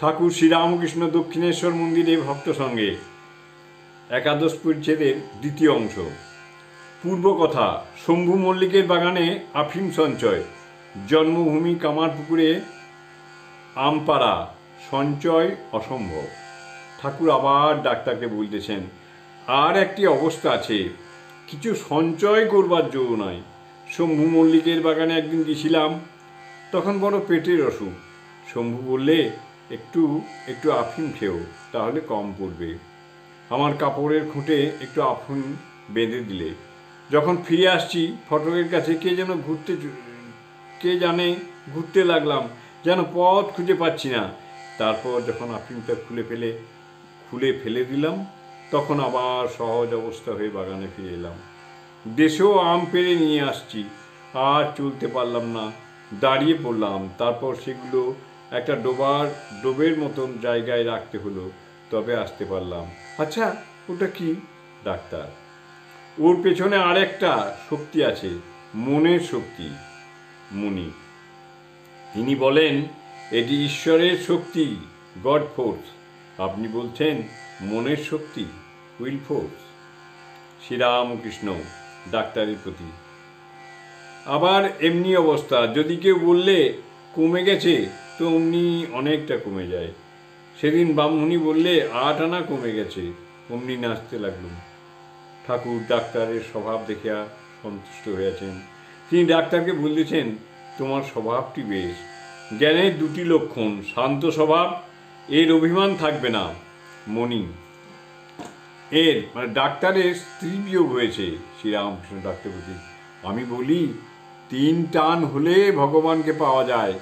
ঠাকুর শ্রীরামকৃষ্ণ দক্ষিণেশ্বর মন্দিরে ভক্ত সঙ্গে একাদশ পরিচ্ছেদের দ্বিতীয় অংশ। পূর্বকথা। শম্ভু মল্লিকের বাগানে আফিম সঞ্চয়, জন্মভূমি কামারপুকুরে আমপাড়া, সঞ্চয় অসম্ভব। ঠাকুর আবার ডাক্তারকে বলতেছেন, আর একটি অবস্থা আছে, কিছু সঞ্চয় করবার জো নয়। শম্ভু মল্লিকের বাগানে একদিন গেছিলাম, তখন বড় পেটের অসুখ। শম্ভু বললে, একটু একটু আফিম খেও, তাহলে কম পড়বে। আমার কাপড়ের খুঁটে একটু আফিম বেঁধে দিলে। যখন ফিরে আসছি ফটকের কাছে কে জানে ঘুরতে লাগলাম, যেন পথ খুঁজে পাচ্ছি না। তারপর যখন আফিমটা খুলে ফেলে দিলাম, তখন আবার সহজ অবস্থা হয়ে বাগানে ফিরে এলাম। দেশেও আম পেড়ে নিয়ে আসছি, আর চলতে পারলাম না, দাঁড়িয়ে পড়লাম। তারপর সেগুলো একটা ডোবের মতন জায়গায় রাখতে হলো, তবে আসতে পারলাম। আচ্ছা, ওটা কি? ডাক্তার, ওর পেছনে আরেকটা শক্তি আছে, মনের শক্তি। মুনি, তিনি বলেন এটি ঈশ্বরের শক্তি, গড ফোর্স। আপনি বলছেন মনের শক্তি, উইল ফোর্স। শ্রীরামকৃষ্ণ ডাক্তারের প্রতি। আবার এমনি অবস্থা, যদি কেউ বললে কমে গেছে, তো অমনি অনেকটা কমে যায়। সেদিন ব্রাহ্মণী বললে 8 আনা কমে গেছে, অমনি নাচতে লাগলুম। ঠাকুর ডাক্তারের স্বভাব দেখিয়া সন্তুষ্ট হয়েছেন। তিনি ডাক্তারকে বলতেছেন, তোমার স্বভাবটি বেশ। জ্ঞানের 2টি লক্ষণ, শান্ত স্বভাব, এর অভিমান থাকবে না। মণি, ডাক্তারের স্ত্রী বিয়োগ হয়েছে। শ্রীরামকৃষ্ণ ডাক্তার বলছি, আমি বলি 3 টান হলে ভগবানকে পাওয়া যায়।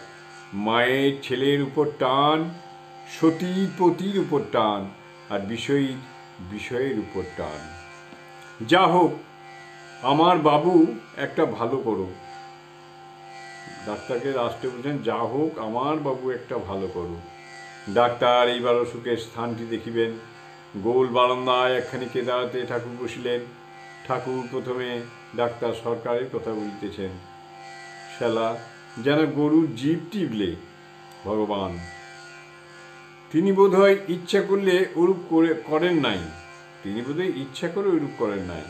মায়ের ছেলের উপর টান, সতীর পতির উপর টান, আর বিষয়ের উপর টান। যা হোক, আমার বাবু একটা ভালো করো। ডাক্তারকে লাস্টে বলছেন, যা হোক আমার বাবু একটা ভালো করো। ডাক্তার এইবার অসুখের স্থানটি দেখিবেন। গোল বারান্দায় একখানি কেদারাতে ঠাকুর বসিলেন। ঠাকুর প্রথমে ডাক্তার সরকারের কথা বলিতেছেন। শালা যেন গরুর জিভ টিপলে। ভগবান, তিনি বোধহয় ইচ্ছা করলে ওরূপ করেন নাই। ইচ্ছা করে ওরূপ করেন নাই।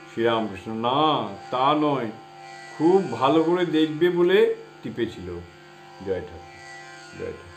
শ্রীরামকৃষ্ণ, না তা নয়, খুব ভালো করে দেখবে বলে টিপেছিল। জয় ঠাকুর, জয় ঠাকুর।